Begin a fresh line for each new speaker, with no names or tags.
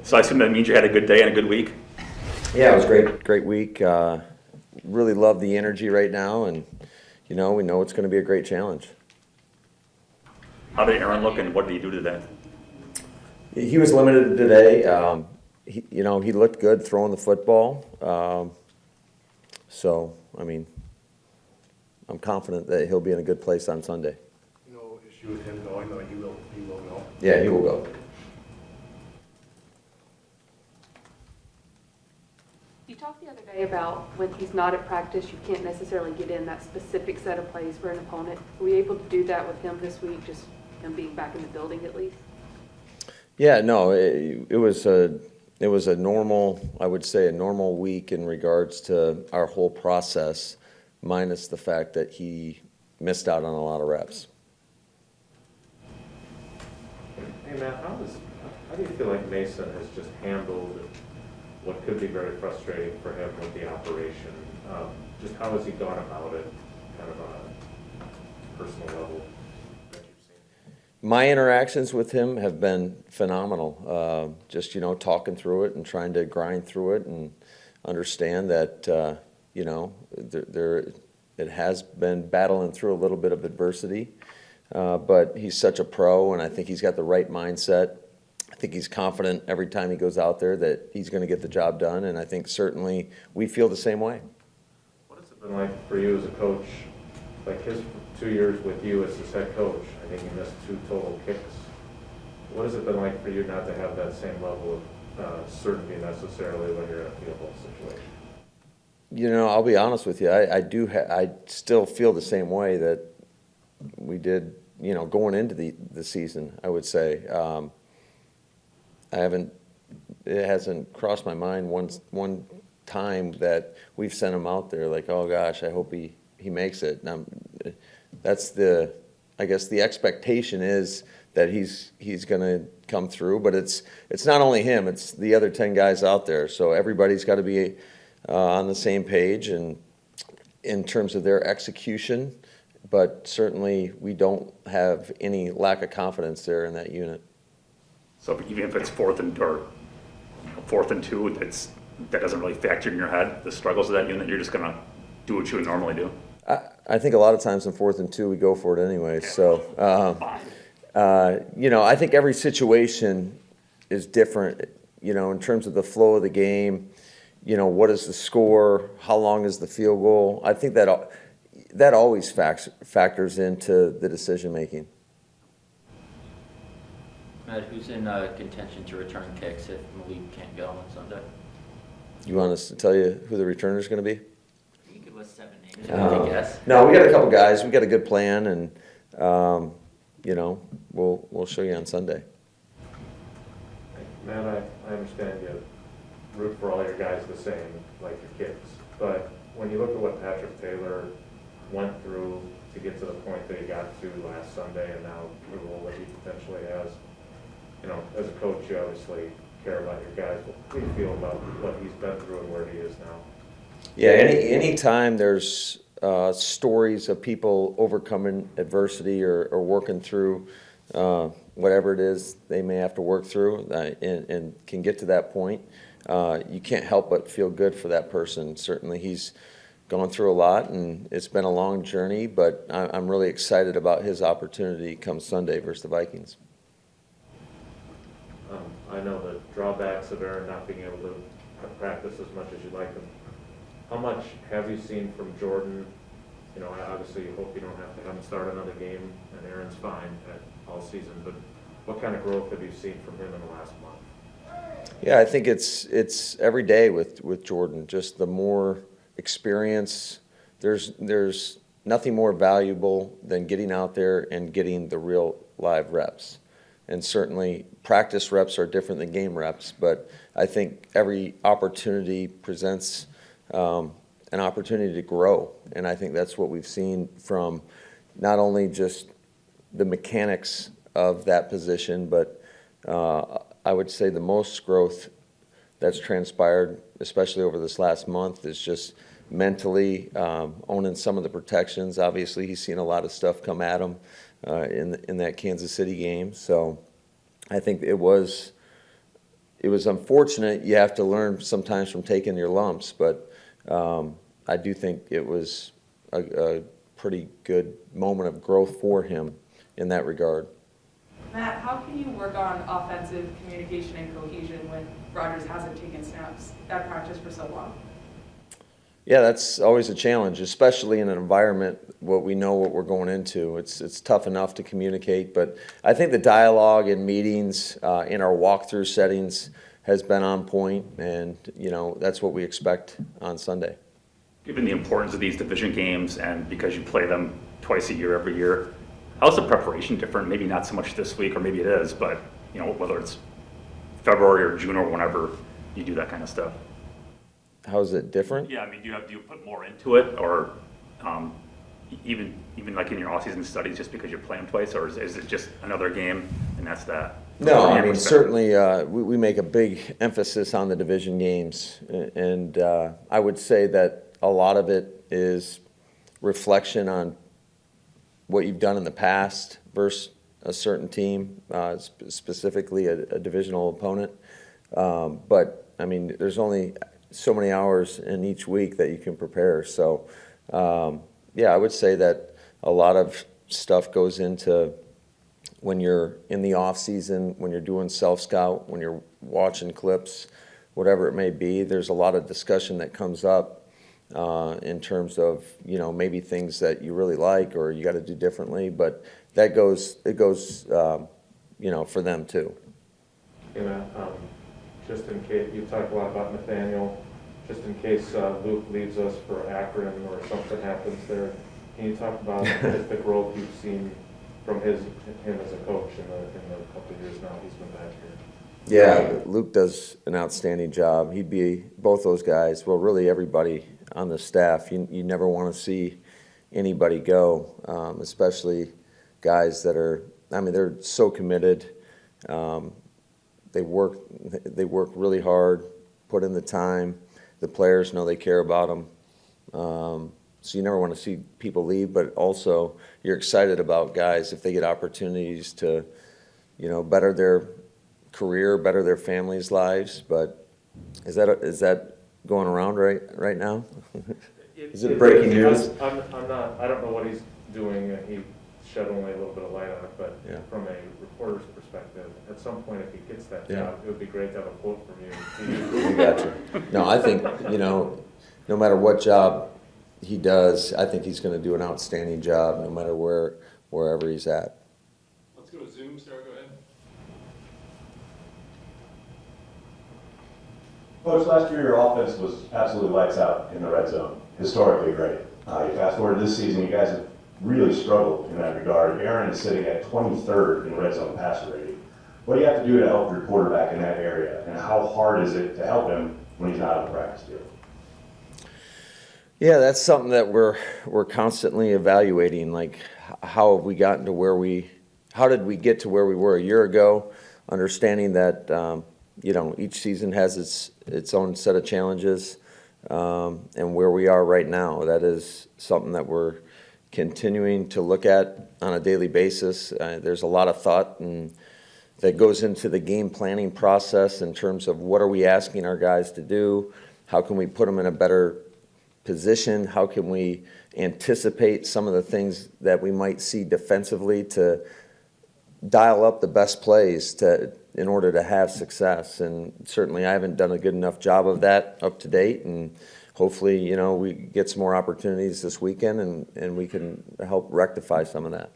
So I assume that means you had a good day and a good week?
Yeah, it was great week. Really love the energy right now, and we know it's going to be a great challenge.
How did Aaron look, and what did he do today?
He was limited today. He looked good throwing the football. So, I'm confident that he'll be in a good place on Sunday.
No issue with him going, though. He will go.
Yeah, he will go.
You talked the other day about when he's not at practice, you can't necessarily get in that specific set of plays for an opponent. Were you able to do that with him this week, just him being back in the building at least?
Yeah, no, it was a normal, I would say, a normal week in regards to our whole process, minus the fact that he missed out on a lot of reps.
Hey Matt, how do you feel like Mason has just handled what could be very frustrating for him with the operation? Just how has he gone about it, kind of on a personal level that you've seen?
My interactions with him have been phenomenal. Just, talking through it and trying to grind through it and understand that, it has been battling through a little bit of adversity. But he's such a pro, and I think he's got the right mindset. I think he's confident every time he goes out there that he's going to get the job done, and I think certainly we feel the same way.
What has it been like for you as a coach, like his 2 years with you as his head coach? I think he missed 2 total kicks. What has it been like for you not to have that same level of certainty necessarily when you're in a field goal situation?
I'll be honest with you. I still feel the same way that we did, going into the season, I would say. It hasn't crossed my mind one time that we've sent him out there like, oh gosh, I hope he makes it. I guess the expectation is that he's going to come through, but it's not only him, it's the other 10 guys out there. So everybody's got to be on the same page and in terms of their execution, but certainly we don't have any lack of confidence there in that unit.
So even if it's fourth and 2, that doesn't really factor in your head, the struggles of that unit. You're just going to do what you would normally do.
I think a lot of times in 4th and 2 we go for it anyway. So, I think every situation is different. In terms of the flow of the game, what is the score? How long is the field goal? I think that always factors into the decision making.
Matt, who's in contention to return kicks if Malik can't go on Sunday?
You want us to tell you who the returner is going to be?
You could list 7 names. I guess.
No, we got a couple guys. We got a good plan, and we'll show you on Sunday.
Matt, I understand you root for all your guys the same, like your kids. But when you look at what Patrick Taylor went through to get to the point that he got to last Sunday, and now the role that he potentially has, as a coach, you obviously care about your guys. What do you feel about what he's been through and where he is now?
Yeah, any time there's stories of people overcoming adversity or working through whatever it is they may have to work through and can get to that point, you can't help but feel good for that person. Certainly he's gone through a lot, and it's been a long journey, but I'm really excited about his opportunity come Sunday versus the Vikings.
I know the drawbacks of Aaron not being able to practice as much as you'd like him. How much have you seen from Jordan? Obviously you hope you don't have to have him start another game, and Aaron's fine all season, but what kind of growth have you seen from him in the last month?
Yeah, I think it's every day with Jordan. Just the more experience, there's nothing more valuable than getting out there and getting the real live reps. And certainly practice reps are different than game reps, but I think every opportunity presents an opportunity to grow. And I think that's what we've seen from not only just the mechanics of that position, but I would say the most growth that's transpired, especially over this last month, is just mentally owning some of the protections. Obviously, he's seen a lot of stuff come at him in that Kansas City game. So I think it was it was unfortunate. You have to learn sometimes from taking your lumps, but I do think it was a pretty good moment of growth for him in that regard.
Matt, how can you work on offensive communication and cohesion when Rodgers hasn't taken snaps at practice for so long?
Yeah, that's always a challenge, especially in an environment what we know what we're going into. It's tough enough to communicate, but I think the dialogue in meetings, in our walkthrough settings, has been on point, and that's what we expect on Sunday.
Given the importance of these division games and because you play them twice a year every year, how's the preparation different? Maybe not so much this week, or maybe it is, but whether it's February or June or whenever you do that kind of stuff.
How is it different?
Yeah, I mean, do you put more into it, or even like in your off-season studies, just because you play them twice, or is it just another game and that's that?
No, I mean, certainly we make a big emphasis on the division games, and I would say that a lot of it is reflection on what you've done in the past versus a certain team, specifically a divisional opponent. But, I mean, there's only so many hours in each week that you can prepare. So, yeah, I would say that a lot of stuff goes into when you're in the off season, when you're doing self-scout, when you're watching clips, whatever it may be. There's a lot of discussion that comes up in terms of, maybe things that you really like or you got to do differently. But it goes, for them too.
Just in case, you talked a lot about Nathaniel, just in case Luke leaves us for Akron or something happens there, can you talk about the growth you've seen from him as a coach in the couple of years now he's been back here?
Yeah, Luke does an outstanding job. He'd be both those guys, well, really everybody on the staff. You never want to see anybody go, especially guys that are, they're so committed. They work really hard, put in the time. The players know they care about them. So you never want to see people leave, but also you're excited about guys if they get opportunities to, better their career, better their families' lives. But is that going around right now? Is it breaking news?
I don't know what he's doing. He shed only a little bit of light on it, but
yeah.
From a reporter's perspective, at some point if he gets that
Yeah.
job, it would be great to have a quote from you.
I got you. No, I think, no matter what job he does, I think he's going to do an outstanding job no matter wherever he's at.
Let's go to Zoom. Sarah, go ahead.
Coach, last year your offense was absolutely lights out in the red zone, historically great. You fast forward to this season, you guys have really struggled in that regard. Aaron is sitting at 23rd in red zone passer rating. What do you have to do to help your quarterback in that area, and how hard is it to help him when he's not on the practice field?
Yeah, that's something that we're constantly evaluating. Like, how have we gotten to how did we get to where we were a year ago? Understanding that each season has its own set of challenges, and where we are right now. That is something that we're continuing to look at on a daily basis. There's a lot of thought that goes into the game planning process in terms of what are we asking our guys to do, how can we put them in a better position, how can we anticipate some of the things that we might see defensively to dial up the best plays in order to have success. And certainly I haven't done a good enough job of that up to date, and hopefully, we get some more opportunities this weekend and we can help rectify some of that.